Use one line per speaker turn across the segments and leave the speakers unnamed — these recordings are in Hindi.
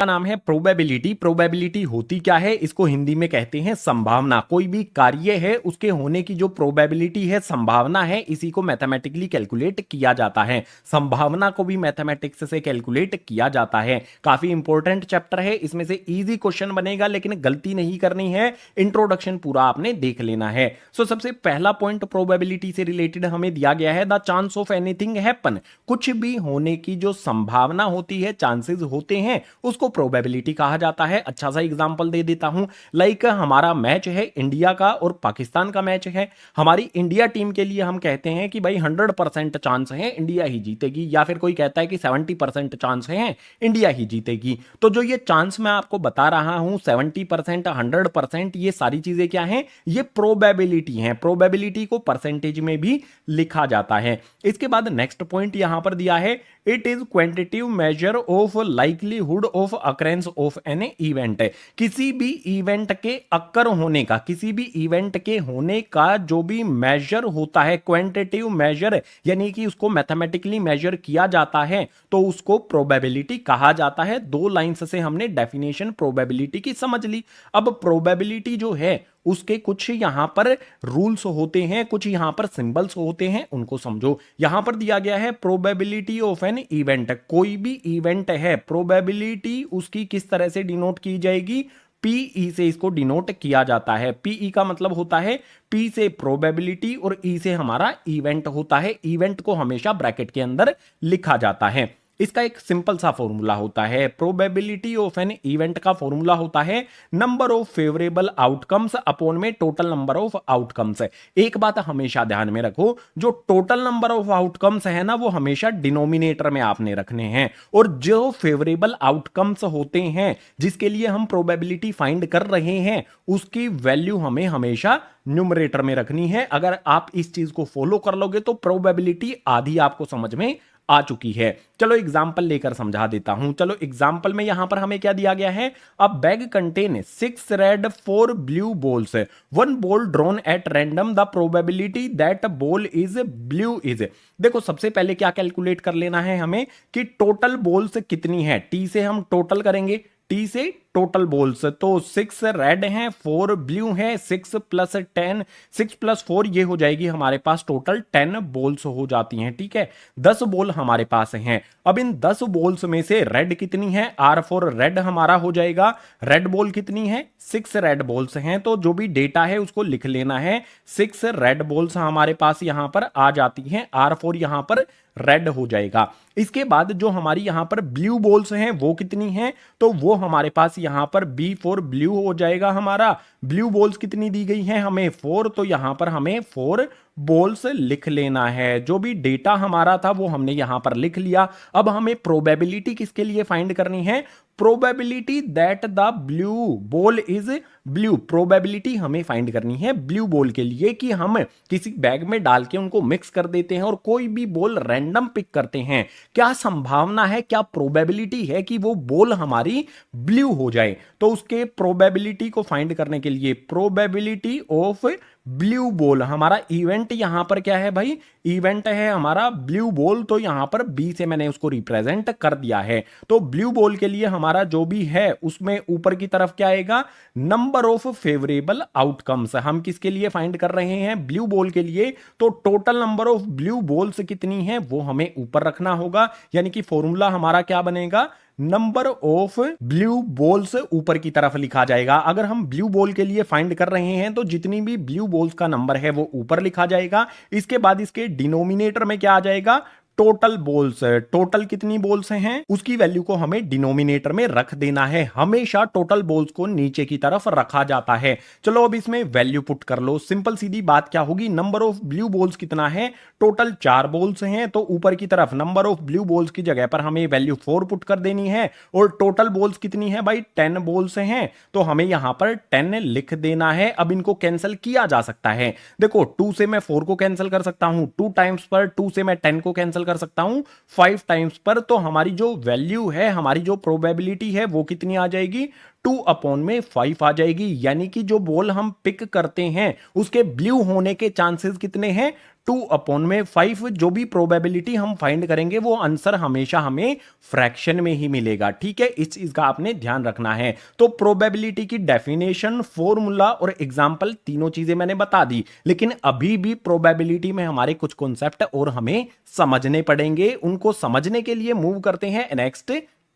का नाम है प्रोबेबिलिटी। प्रोबेबिलिटी होती क्या है, इसको हिंदी में कहते हैं संभावना। कोई भी कार्य है उसके होने की जो प्रोबेबिलिटी है, संभावना है, इसी को मैथमेटिकली कैलकुलेट किया जाता है। संभावना को भी मैथमेटिक्स से कैलकुलेट किया जाता है। काफी इंपॉर्टेंट चैप्टर है, इसमें से इजी क्वेश्चन बनेगा, लेकिन गलती नहीं करनी है। इंट्रोडक्शन पूरा आपने देख लेना है। सबसे पहला पॉइंट प्रोबेबिलिटी से रिलेटेड हमें दिया गया है, the chance of anything happen. कुछ भी होने की जो संभावना होती है, चांसेस होते हैं, उसको प्रोबेबिलिटी कहा जाता है। अच्छा सा एग्जांपल दे देता हूं, लाइक हमारा मैच है इंडिया का और पाकिस्तान का मैच है। हमारी इंडिया टीम के लिए हम कहते हैं कि भाई 100% चांस है इंडिया ही जीतेगी, या फिर कोई कहता है कि 70% चांस है इंडिया ही जीतेगी। तो जो ये चांस मैं आपको बता रहा हूं 70%, 100%, ये सारी चीजें क्या हैं, ये प्रोबेबिलिटी हैं। प्रोबेबिलिटी को परसेंटेज में भी लिखा जाता है। इसके बाद नेक्स्ट पॉइंट यहां पर दिया है, it is quantitative measure of likelihood of occurrence of an event. किसी भी इवेंट के अक्कर होने का, किसी भी इवेंट के होने का जो भी मेजर होता है, क्वांटिटेटिव मेजर, यानी कि उसको मैथमेटिकली मेजर किया जाता है, तो उसको प्रोबेबिलिटी कहा जाता है। दो लाइंस से हमने डेफिनेशन प्रोबेबिलिटी की समझ ली। अब प्रोबेबिलिटी जो है उसके कुछ यहां पर रूल्स होते हैं, कुछ यहां पर सिंबल्स होते हैं, उनको समझो। यहां पर दिया गया है प्रोबेबिलिटी ऑफ एन इवेंट। कोई भी इवेंट है, प्रोबेबिलिटी उसकी किस तरह से डिनोट की जाएगी, पीई से इसको डिनोट किया जाता है। पीई का मतलब होता है, पी से प्रोबेबिलिटी और ई से हमारा इवेंट होता है। इवेंट को हमेशा ब्रैकेट के अंदर लिखा जाता है। इसका एक सिंपल सा फॉर्मूला होता है, प्रोबेबिलिटी ऑफ एन इवेंट का फॉर्मूला होता है number of favourable outcomes upon में टोटल नंबर ऑफ आउटकम्स। एक बात हमेशा ध्यान में रखो, जो टोटल नंबर ऑफ आउटकम्स है ना, वो हमेशा डिनोमिनेटर में आपने रखने हैं, और जो फेवरेबल आउटकम्स होते हैं जिसके लिए हम प्रोबेबिलिटी फाइंड कर रहे हैं, उसकी वैल्यू हमें हमेशा न्यूमरेटर में रखनी है। अगर आप इस चीज को फॉलो कर लोगे तो प्रोबेबिलिटी आधी आपको समझ में आ चुकी है। चलो एग्जाम्पल लेकर समझा देता हूं। चलो एग्जाम्पल में यहां पर हमें क्या दिया गया है, अ bag contain 6 red 4 blue balls, 1 ball drawn at random, the probability that ball is blue is. देखो सबसे पहले क्या कैलकुलेट कर लेना है हमें कि टोटल बॉल्स कितनी है। टी से हम टोटल करेंगे, टी से टोटल बॉल्स, तो 6 रेड हैं, 4 ब्लू हैं, 6 प्लस 10, 6 प्लस 4 ये हो जाएगी हमारे पास टोटल 10 बॉल्स हो जाती हैं। ठीक है, 10 बॉल हमारे पास हैं। अब इन 10 बॉल्स में से रेड कितनी है, R4 रेड हमारा हो जाएगा। रेड बॉल कितनी है, 6 रेड बॉल्स हैं, तो जो भी डेटा है उसको लिख लेना है। 6 रेड बॉल्स हमारे पास यहां पर आ जाती हैं, R4 यहां पर रेड हो जाएगा। इसके बाद जो हमारी यहां पर ब्लू बॉल्स हैं वो कितनी हैं, तो वो हमारे पास यहां पर B4 ब्लू हो जाएगा हमारा। ब्लू बॉल्स कितनी दी गई हैं हमें, 4, तो यहां पर हमें 4 बॉल्स लिख लेना है। जो भी डेटा हमारा था वो हमने यहां पर लिख लिया। अब हमें प्रोबेबिलिटी किसके लिए फाइंड करनी है, probability that the blue ball is blue. Probability हमें फाइंड करनी है ब्लू बॉल के लिए, कि हम किसी बैग में डाल के उनको मिक्स कर देते हैं और कोई भी बॉल रैंडम पिक करते हैं, क्या संभावना है, क्या प्रोबेबिलिटी है कि वो बॉल हमारी ब्लू हो जाए। तो उसके प्रोबेबिलिटी को फाइंड करने के लिए प्रोबेबिलिटी ऑफ ब्लू बॉल, हमारा इवेंट यहां पर क्या है भाई, इवेंट है हमारा ब्लू बॉल, तो यहां पर बी से मैंने उसको रिप्रेजेंट कर दिया है। तो ब्लू बॉल के लिए हमारा जो भी है उसमें ऊपर की तरफ क्या आएगा, नंबर ऑफ फेवरेबल आउटकम्स। हम किसके लिए फाइंड कर रहे हैं, ब्लू बॉल के लिए, तो total number of blue balls कितनी है वो हमें ऊपर रखना होगा। यानी कि फॉर्मूला हमारा क्या बनेगा, नंबर ऑफ ब्लू बॉल्स ऊपर की तरफ लिखा जाएगा। अगर हम ब्लू बॉल के लिए फाइंड कर रहे हैं तो जितनी भी ब्लू बॉल्स का नंबर है वो ऊपर लिखा जाएगा। इसके बाद इसके डिनोमिनेटर में क्या आ जाएगा, टोटल बॉल्स। टोटल कितनी बॉल्स हैं उसकी वैल्यू को हमें डिनोमिनेटर में रख देना है। हमेशा टोटल बॉल्स को नीचे की तरफ रखा जाता है। चलो अब इसमें वैल्यू पुट कर लो। सिंपल सीधी बात क्या होगी, नंबर ऑफ ब्लू बॉल्स कितना है, टोटल 4 बॉल्स हैं, तो ऊपर की तरफ नंबर ऑफ ब्लू बॉल्स की जगह पर हमें वैल्यू 4 पुट कर देनी है। और टोटल बॉल्स कितनी है भाई, 10 बॉल्स हैं, तो हमें यहां पर 10 लिख देना है। अब इनको कैंसिल किया जा सकता है। देखो 2 से मैं 4 को कैंसिल कर सकता हूं, 2 टाइम्स पर 2 से मैं 10 को कैंसिल कर सकता हूं 5 टाइम्स पर, तो हमारी जो वैल्यू है, हमारी जो प्रोबेबिलिटी है वो कितनी आ जाएगी, 2/5 आ जाएगी, यानी कि जो बॉल हम पिक करते हैं उसके ब्लू होने के चांसेस कितने हैं? 2/5। जो भी प्रोबेबिलिटी हम फाइंड करेंगे वो आंसर हमेशा हमें फ्रैक्शन में ही मिलेगा। ठीक है, इस चीज का आपने ध्यान रखना है। तो प्रोबेबिलिटी की डेफिनेशन, फॉर्मूला और एग्जांपल तीनों चीजें मैंने बता दी, लेकिन अभी भी प्रोबेबिलिटी में हमारे कुछ कॉन्सेप्ट और हमें समझने पड़ेंगे। उनको समझने के लिए मूव करते हैं नेक्स्ट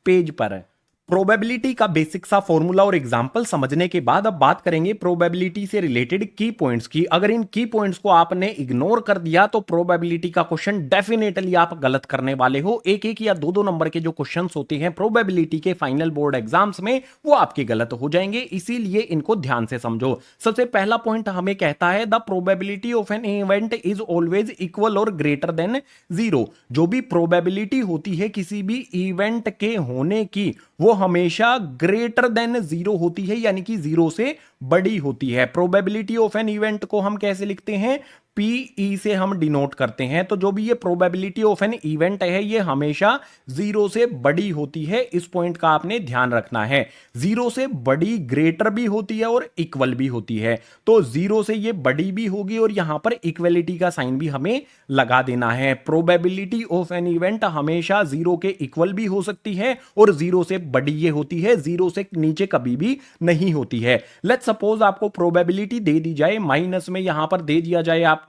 पेज पर। प्रोबेबिलिटी का बेसिक सा फॉर्मूला और एग्जांपल समझने के बाद अब बात करेंगे प्रोबेबिलिटी से रिलेटेड की पॉइंट्स की। अगर इन की पॉइंट्स को आपने इग्नोर कर दिया तो प्रोबेबिलिटी का क्वेश्चन डेफिनेटली आप गलत करने वाले हो। एक एक या दो दो नंबर के जो क्वेश्चंस होते हैं प्रोबेबिलिटी के फाइनल बोर्ड एग्जाम्स में, वो आपके गलत हो जाएंगे, इसीलिए इनको ध्यान से समझो। सबसे पहला पॉइंट हमें कहता है the probability of an event is always equal और ग्रेटर देन 0। जो भी प्रोबेबिलिटी होती है किसी भी इवेंट के होने की, वो हमेशा ग्रेटर देन 0 होती है, यानी कि 0 से बड़ी होती है। प्रोबेबिलिटी ऑफ एन इवेंट को हम कैसे लिखते हैं? पीई से हम डिनोट करते हैं। तो जो भी ये प्रोबेबिलिटी ऑफ एन इवेंट है ये हमेशा 0 से बड़ी होती है। इस पॉइंट का आपने ध्यान रखना है। 0 से बड़ी ग्रेटर भी होती है और इक्वल भी होती है। तो 0 से ये बड़ी भी होगी और यहां पर इक्वलिटी का साइन भी हमें लगा देना है। प्रोबेबिलिटी ऑफ एन इवेंट हमेशा 0 के इक्वल भी हो सकती है और 0 से बड़ी ये होती है, 0 से नीचे कभी भी नहीं होती है। लेट्स सपोज आपको प्रोबेबिलिटी दे दी जाए, माइनस में यहां पर दे दिया जाए आपको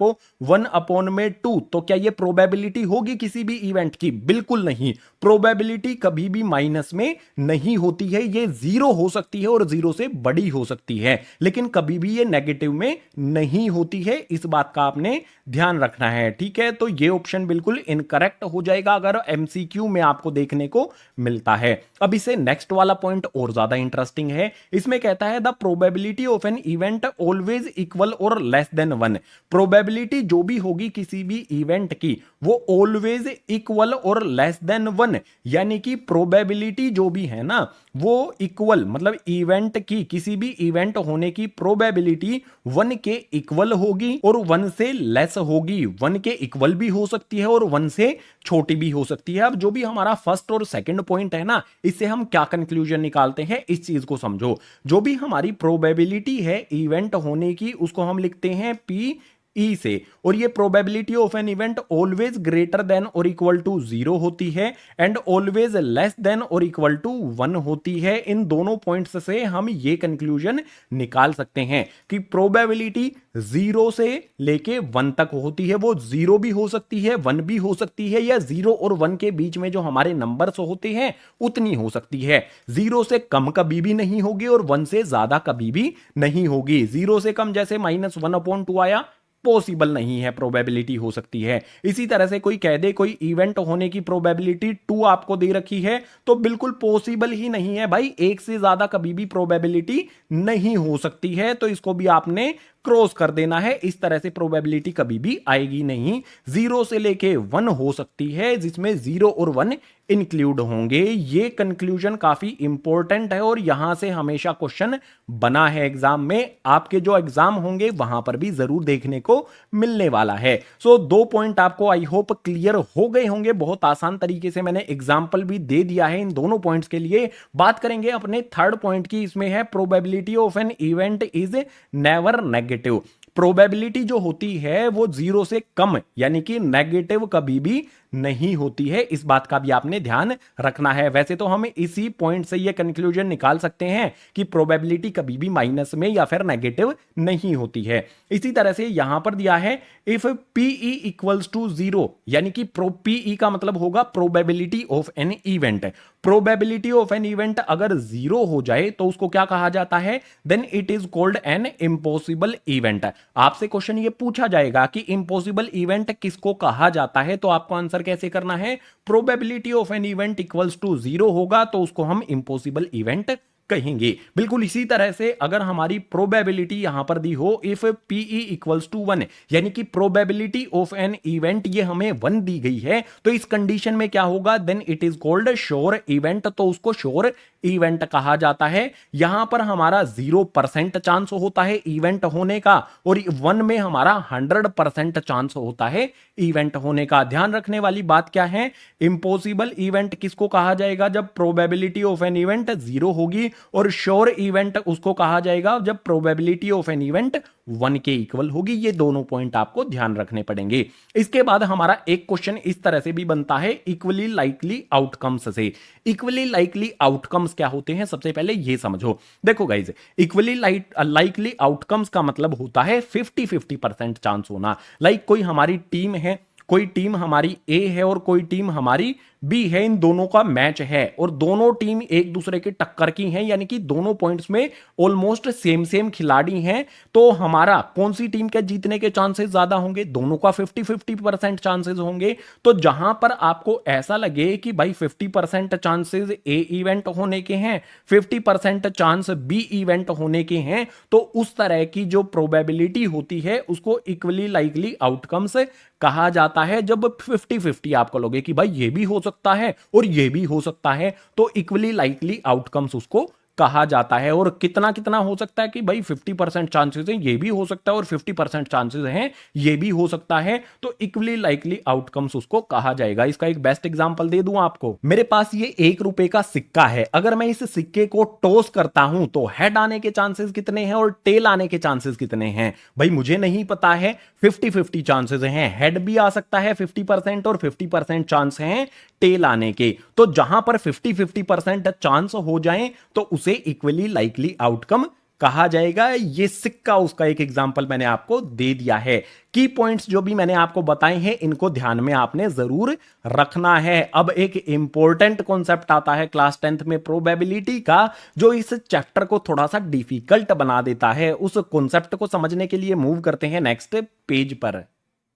1/2, तो क्या ये प्रोबेबिलिटी होगी किसी भी इवेंट की? बिल्कुल नहीं। प्रोबेबिलिटी कभी भी माइनस में नहीं होती है। ये 0 हो सकती है और 0 से बड़ी हो सकती है, लेकिन कभी भी ये नेगेटिव में नहीं होती है। इस बात का आपने ध्यान रखना है। ठीक है, तो ये ऑप्शन बिल्कुल इनकरेक्ट हो जाएगा अगर एमसीक्यू में आपको देखने को मिलता है। अब इसे नेक्स्ट वाला पॉइंट और ज्यादा इंटरेस्टिंग है। इसमें कहता है the probability of an event always equal और लेस देन 1। प्रोबेबिलिटी जो भी होगी किसी भी इवेंट की वो ऑलवेज इक्वल और लेस देन 1, यानी कि प्रोबेबिलिटी जो भी है ना वो इक्वल, मतलब इवेंट की, किसी भी इवेंट होने की प्रोबेबिलिटी 1 के इक्वल होगी और 1 से लेस होगी। 1 के इक्वल भी हो सकती है और 1 से छोटी भी हो सकती है। अब जो भी हमारा फर्स्ट और सेकंड पॉइंट है ना, इससे हम क्या कंक्लूजन निकालते हैं, इस चीज को समझो। जो भी हमारी प्रोबेबिलिटी है इवेंट होने की उसको हम लिखते हैं पी ई से, और ये probability of an event always greater than और इक्वल टू 0 होती है एंड ऑलवेज लेस देन और इक्वल टू 1 होती है। इन दोनों पॉइंट्स से हम ये कंक्लूजन निकाल सकते हैं कि प्रोबेबिलिटी 0 से लेके 1 तक होती है। वो 0 भी हो सकती है, 1 भी हो सकती है, या 0 और 1 के बीच में जो हमारे नंबर्स होते हैं उतनी हो सकती है। 0 से कम कभी भी नहीं होगी और 1 से ज्यादा कभी भी नहीं होगी। 0 से कम जैसे -1/2 आया, पॉसिबल नहीं है, प्रोबेबिलिटी हो सकती है। इसी तरह से कोई कह दे कोई इवेंट होने की प्रोबेबिलिटी 2 आपको दे रखी है, तो बिल्कुल पॉसिबल ही नहीं है भाई, 1 से ज्यादा कभी भी प्रोबेबिलिटी नहीं हो सकती है। तो इसको भी आपने क्रॉस कर देना है। इस तरह से प्रोबेबिलिटी कभी भी आएगी नहीं। 0 से लेके 1 हो सकती है जिसमें 0 और 1 इंक्लूड होंगे। ये कंक्लूजन काफी इंपॉर्टेंट है और यहां से हमेशा क्वेश्चन बना है एग्जाम में। आपके जो एग्जाम होंगे वहां पर भी जरूर देखने को मिलने वाला है। सो 2 पॉइंट आपको आई होप क्लियर हो गए होंगे। बहुत आसान तरीके से मैंने एग्जाम्पल भी दे दिया है इन दोनों पॉइंट्स के लिए। बात करेंगे अपने थर्ड पॉइंट की। इसमें है probability of an event is never negative. Probability जो होती है वो 0 से कम, यानी कि नेगेटिव कभी भी नहीं होती है। इस बात का भी आपने ध्यान रखना है। वैसे तो हम इसी पॉइंट से ये कंक्लूजन निकाल सकते हैं कि प्रोबेबिलिटी कभी भी माइनस में या फिर नेगेटिव नहीं होती है। इसी तरह से यहां पर दिया है इफ पीई इक्वल्स टू 0, यानी कि पीई का मतलब होगा probability of an event. Probability of an event अगर 0 हो जाए तो उसको क्या कहा जाता है? Then it is called an impossible event. आपसे क्वेश्चन ये पूछा जाएगा कि इम्पॉसिबल इवेंट किसको कहा जाता है, तो आपको आंसर कैसे करना है? Probability of an event equals to 0 होगा तो उसको हम इम्पॉसिबल इवेंट कहेंगे। बिल्कुल इसी तरह से अगर हमारी प्रोबेबिलिटी यहां पर दी हो इफ पीई इक्वल्स टू 1, यानी कि प्रोबेबिलिटी ऑफ एन इवेंट ये हमें 1 दी गई है, तो इस कंडीशन में क्या होगा? Then it is called sure event, तो उसको श्योर इवेंट कहा जाता है। यहां पर हमारा 0% चांस होता है इवेंट होने का और 1 में हमारा 100% चांस होता है इवेंट होने का। ध्यान रखने वाली बात क्या है? इम्पॉसिबल इवेंट किसको कहा जाएगा? जब प्रोबेबिलिटी ऑफ एन इवेंट 0 होगी और श्योर इवेंट उसको कहा जाएगा जब प्रोबेबिलिटी ऑफ एन इवेंट 1 के इक्वल होगी। ये दोनों पॉइंट आपको ध्यान रखने पड़ेंगे। इसके बाद हमारा एक क्वेश्चन इस तरह से भी बनता है इक्वली लाइकली आउटकम्स से। इक्वली लाइकली आउटकम्स क्या होते हैं, सबसे पहले ये समझो। देखो गाइज, इक्वली लाइकली आउटकम्स का मतलब होता है 50-50% चांस होना। लाइक कोई हमारी टीम है, कोई टीम हमारी ए है और कोई टीम हमारी बी है, इन दोनों का मैच है और दोनों टीम एक दूसरे के टक्कर की हैं, यानी कि दोनों पॉइंट्स में ऑलमोस्ट सेम सेम खिलाड़ी हैं। तो हमारा कौन सी टीम के जीतने के चांसेस ज्यादा होंगे, दोनों का 50-50% चांसेस होंगे। तो जहां पर आपको ऐसा लगे कि भाई 50% चांसेस ए इवेंट होने के हैं, 50% चांस बी इवेंट होने के हैं, तो उस तरह की जो प्रोबेबिलिटी होती है उसको इक्वली लाइकली आउटकम्स कहा जाता है। जब 50-50 आपको लगे कि भाई ये भी हो सकता है और ये भी हो सकता है, तो इक्वली लाइकली आउटकम्स उसको कहा जाता है। और कितना कितना हो सकता है कि भाई 50% चांसेस हैं ये भी हो सकता है और 50% चांसेस हैं ये भी हो सकता है, तो इक्वली लाइकली आउटकम्स उसको कहा जाएगा। इसका एक बेस्ट एग्जांपल दे दूं आपको। मेरे पास ये 1 रुपए का सिक्का है, अगर मैं इस सिक्के को टॉस करता हूं तो हेड आने के चांसेस कितने हैं और टेल आने के चांसेस कितने हैं, भाई मुझे नहीं पता है। 50-50 चांसेस हैं, हेड भी आ सकता है 50% और 50% चांस हैं टेल आने के। तो जहां पर 50-50% चांस हो जाएं तो उसे इक्वली लाइकली आउटकम कहा जाएगा। ये सिक्का उसका एक एग्जांपल मैंने आपको दे दिया है। की पॉइंट्स जो भी मैंने आपको बताए हैं इनको ध्यान में आपने जरूर रखना है। अब एक इंपॉर्टेंट कॉन्सेप्ट आता है क्लास 10th में प्रोबेबिलिटी का, जो इस चैप्टर को थोड़ा सा डिफिकल्ट बना देता है। उस कॉन्सेप्ट को समझने के लिए मूव करते हैं नेक्स्ट पेज पर।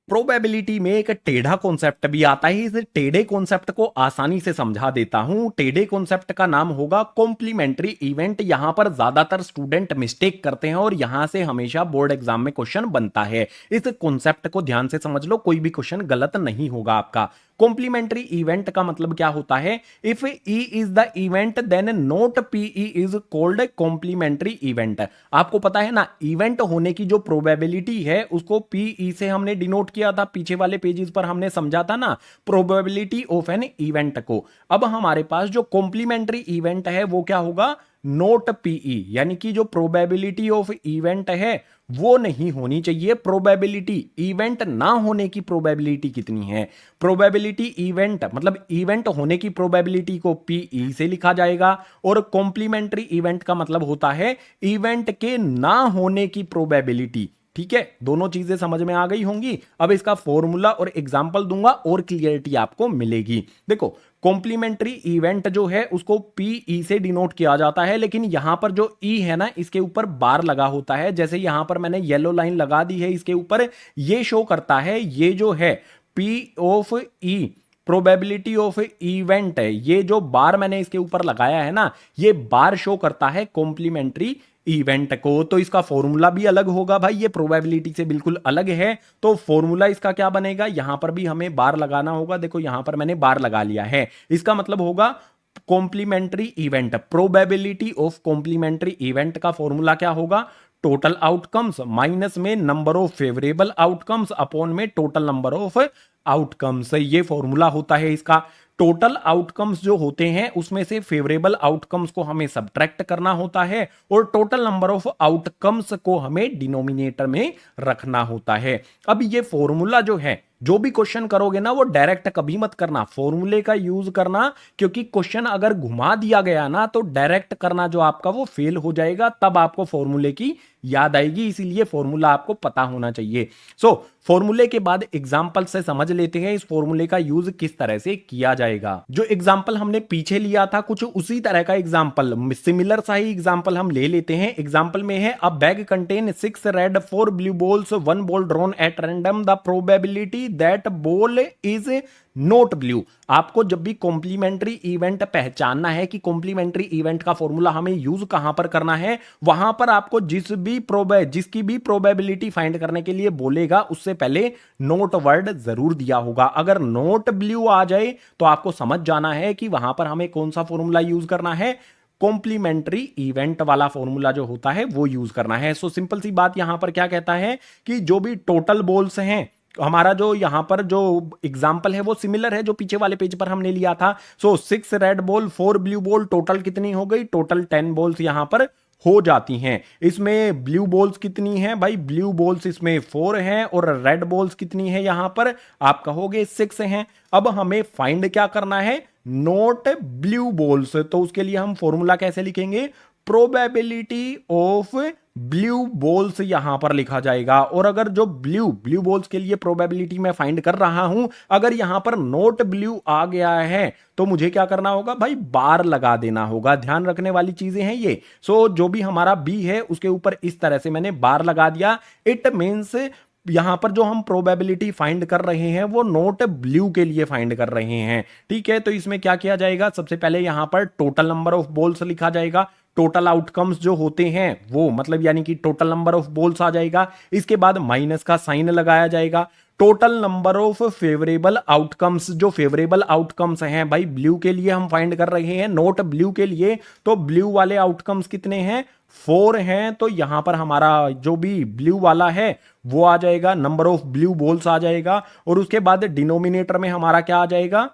प्रोबेबिलिटी में एक टेढ़ा कॉन्सेप्ट भी आता है, इस टेढ़े कॉन्सेप्ट को आसानी से समझा देता हूं। टेढ़े कॉन्सेप्ट का नाम होगा कॉम्प्लीमेंट्री इवेंट। यहां पर ज्यादातर स्टूडेंट मिस्टेक करते हैं और यहां से हमेशा बोर्ड एग्जाम में क्वेश्चन बनता है। इस कॉन्सेप्ट को ध्यान से समझ लो, कोई भी क्वेश्चन गलत नहीं होगा आपका। कॉम्प्लीमेंट्री इवेंट का मतलब क्या होता है, if E is the event then not PE is called complementary event. आपको पता है ना, इवेंट होने की जो प्रोबेबिलिटी है उसको पीई से हमने डिनोट किया था, पीछे वाले पेजेस पर हमने समझा था ना प्रोबेबिलिटी ऑफ एन इवेंट को। अब हमारे पास जो कॉम्प्लीमेंट्री इवेंट है वो क्या होगा, नोट पीई, यानी कि जो प्रोबेबिलिटी ऑफ इवेंट है वो नहीं होनी चाहिए। प्रोबेबिलिटी इवेंट ना होने की प्रोबेबिलिटी कितनी है, प्रोबेबिलिटी इवेंट मतलब इवेंट होने की प्रोबेबिलिटी को पीई से लिखा जाएगा और कॉम्प्लीमेंट्री इवेंट का मतलब होता है इवेंट के ना होने की प्रोबेबिलिटी। ठीक है, दोनों चीजें समझ में आ गई होंगी। अब इसका फॉर्मूला और एग्जांपल दूंगा और क्लियरिटी आपको मिलेगी। देखो, कॉम्प्लीमेंट्री इवेंट जो है उसको पीई से डिनोट किया जाता है, लेकिन यहां पर जो ई है ना इसके ऊपर बार लगा होता है। जैसे यहां पर मैंने येलो लाइन लगा दी है, इसके ऊपर ये शो करता है, ये जो है P of E probability of event है, ये जो बार मैंने इसके ऊपर लगाया है ना, ये बार शो करता है कॉम्प्लीमेंट्री इवेंट को। तो इसका फॉर्मूला भी अलग होगा भाई, ये प्रोबेबिलिटी से बिल्कुल अलग है। तो फॉर्मूला इसका क्या बनेगा, यहां पर भी हमें बार लगाना होगा। देखो यहां पर मैंने बार लगा लिया है, इसका मतलब होगा complementary event, probability of complementary event का फॉर्मूला क्या होगा, टोटल आउटकम्स माइनस में number of favourable outcomes upon में टोटल नंबर ऑफ आउटकम्स। ये फॉर्मूला होता है इसका। टोटल आउटकम्स जो होते हैं उसमें से फेवरेबल आउटकम्स को हमें सब्ट्रैक्ट करना होता है और टोटल नंबर ऑफ आउटकम्स को हमें डिनोमिनेटर में रखना होता है। अब ये फॉर्मूला जो है, जो भी क्वेश्चन करोगे ना वो डायरेक्ट कभी मत करना, फॉर्मूले का यूज करना, क्योंकि क्वेश्चन अगर घुमा दिया गया ना तो डायरेक्ट करना जो आपका वो फेल हो जाएगा, तब आपको फॉर्मूले की याद आएगी। इसीलिए फॉर्मूला आपको पता होना चाहिए। सो फॉर्मूले के बाद एग्जांपल से समझ लेते हैं इस फॉर्मूले का यूज किस तरह से किया जाएगा। जो एग्जांपल हमने पीछे लिया था कुछ उसी तरह का एग्जांपल, सिमिलर सा ही एग्जांपल हम ले लेते हैं। एग्जांपल में है अ bag contain 6 red 4 blue balls, 1 ball drawn at random, the probability that ball is note blue. आपको जब भी कॉम्प्लीमेंट्री इवेंट पहचानना है कि कॉम्प्लीमेंट्री इवेंट का फॉर्मूला हमें यूज कहां पर करना है, वहां पर आपको जिसकी भी प्रोबेबिलिटी फाइंड करने के लिए बोलेगा उससे पहले नोट वर्ड जरूर दिया होगा। अगर नोट ब्लू आ जाए तो आपको समझ जाना है कि वहां पर हमें कौन सा फॉर्मूला यूज करना है, कॉम्प्लीमेंट्री इवेंट वाला फॉर्मूला जो होता है वो यूज करना है। सो सिंपल सी बात यहां पर क्या कहता है कि जो भी टोटल बॉल्स हैं हमारा जो यहाँ पर जो एग्जाम्पल है वो सिमिलर है जो पीछे वाले पेज पर हमने लिया था। सो 6 red ball 4 blue ball, total कितनी हो गई? टोटल 10 बॉल्स यहाँ पर हो जाती हैं। इसमें ब्लू बॉल्स कितनी हैं भाई? ब्लू बॉल्स इसमें 4 हैं और रेड बॉल्स कितनी है यहाँ पर? आप कहोगे 6 हैं। अब हमें फाइंड क्या करना है? Note blue balls. तो उसके लिए हम फॉर्मूला कैसे लिखेंगे? प्रोबेबिलिटी ऑफ ब्लू बॉल्स यहां पर लिखा जाएगा। और अगर जो ब्लू बॉल्स के लिए प्रोबेबिलिटी मैं फाइंड कर रहा हूं, अगर यहां पर नोट ब्लू आ गया है तो मुझे क्या करना होगा भाई? बार लगा देना होगा। ध्यान रखने वाली चीजें हैं ये। सो जो भी हमारा बी है उसके ऊपर इस तरह से मैंने बार लगा दिया। इट मीन्स यहां पर जो हम प्रोबेबिलिटी फाइंड कर रहे हैं वो नोट ब्लू के लिए फाइंड कर रहे हैं। ठीक है, तो इसमें क्या किया जाएगा? सबसे पहले यहां पर टोटल नंबर ऑफ बॉल्स लिखा जाएगा। टोटल आउटकम्स जो होते हैं वो मतलब यानी कि टोटल नंबर ऑफ बॉल्स आ जाएगा। इसके बाद माइनस का साइन लगाया जाएगा। Total number of favourable outcomes, जो फेवरेबल आउटकम्स हैं भाई ब्लू के लिए हम फाइंड कर रहे हैं, नोट ब्लू के लिए। तो ब्लू वाले आउटकम्स कितने हैं? 4 हैं। तो यहां पर हमारा जो भी ब्लू वाला है वो आ जाएगा, नंबर ऑफ ब्लू बॉल्स आ जाएगा। और उसके बाद डिनोमिनेटर में हमारा क्या आ जाएगा?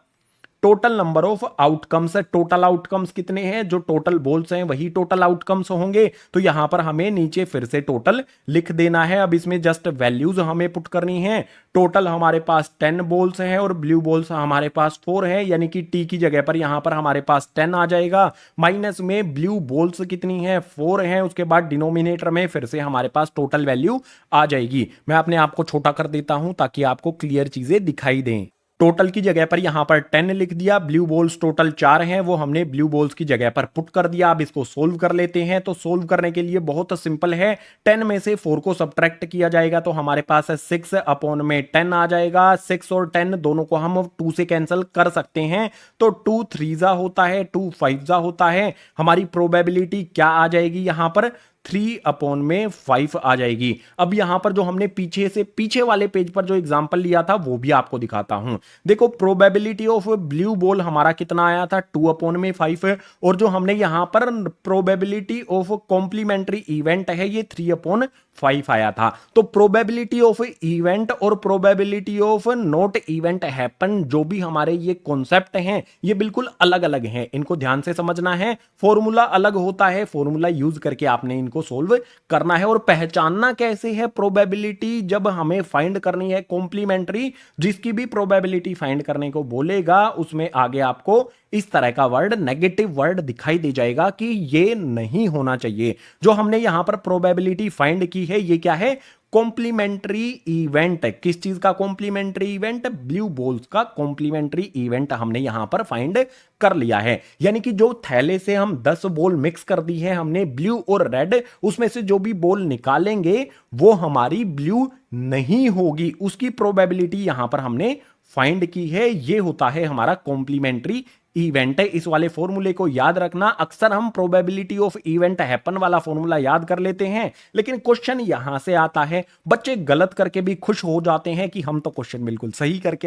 टोटल नंबर ऑफ आउटकम्स है। टोटल आउटकम्स कितने हैं? जो टोटल बॉल्स हैं वही टोटल आउटकम्स होंगे। तो यहां पर हमें नीचे फिर से टोटल लिख देना है। अब इसमें जस्ट वैल्यूज हमें पुट करनी है। टोटल हमारे पास 10 बॉल्स हैं और ब्लू बॉल्स हमारे पास 4 है, यानी कि टी की जगह पर यहां पर हमारे पास 10 आ जाएगा। माइनस में ब्लू बॉल्स कितनी है? 4 है। उसके बाद डिनोमिनेटर में फिर से हमारे पास टोटल वैल्यू आ जाएगी। मैं अपने आप को छोटा कर देता हूं ताकि आपको क्लियर चीजें दिखाई दें। टोटल की जगह पर यहां पर 10 लिख दिया। ब्लू बॉल्स टोटल 4 हैं, वो हमने ब्लू बॉल्स की जगह पर पुट कर दिया। अब इसको सोल्व कर लेते हैं। तो सोल्व करने के लिए बहुत सिंपल है। 10 में से 4 को सब्ट्रैक्ट किया जाएगा तो हमारे पास 6 अपॉन में 10 आ जाएगा। 6 और 10 दोनों को हम 2 से कैंसिल कर सकते हैं। तो 2 3 होता है, 2 5 होता है। हमारी प्रोबेबिलिटी क्या आ जाएगी यहां पर? 3 अपॉन में 5 आ जाएगी। अब यहां पर जो हमने पीछे वाले पेज पर जो एग्जांपल लिया था वो भी आपको दिखाता हूं। देखो प्रोबेबिलिटी ऑफ ब्लू बॉल हमारा कितना आया था? 2 अपॉन में 5। और जो हमने यहां पर प्रोबेबिलिटी ऑफ कॉम्प्लीमेंट्री इवेंट है ये 3 अपॉन 5 आया था। तो प्रोबेबिलिटी ऑफ इवेंट और probability of not event happen, जो भी हमारे ये कॉन्सेप्ट हैं ये बिल्कुल अलग अलग हैं। इनको ध्यान से समझना है। फॉर्मूला अलग होता है, फॉर्मूला यूज करके आपने इनको सोल्व करना है। और पहचानना कैसे है प्रोबेबिलिटी? जब हमें फाइंड करनी है कॉम्प्लीमेंट्री, जिसकी भी प्रोबेबिलिटी फाइंड करने को बोलेगा उसमें आगे आपको इस तरह का वर्ड, नेगेटिव वर्ड दिखाई दे जाएगा कि ये नहीं होना चाहिए। जो हमने यहां पर प्रोबेबिलिटी फाइंड की है ये क्या है? Complementary event. किस चीज का कॉम्प्लीमेंट्री इवेंट? ब्लू बॉल्स का कॉम्प्लीमेंट्री इवेंट हमने यहां पर फाइंड कर लिया है। यानी कि जो थैले से हम 10 बॉल मिक्स कर दी है हमने ब्लू और रेड, उसमें से जो भी बॉल निकालेंगे वो हमारी ब्लू नहीं होगी। उसकी प्रोबेबिलिटी यहां पर हमने फाइंड की है। ये होता है हमारा कॉम्प्लीमेंट्री इवेंट है। इस वाले फॉर्मूले को याद रखना। अक्सर हम प्रोबेबिलिटी ऑफ इवेंट हैपन वाला फॉर्मूला याद कर लेते हैं, लेकिन क्वेश्चन यहां से आता है। बच्चे गलत करके भी खुश हो जाते हैं कि हम तो क्वेश्चन बिल्कुल सही करके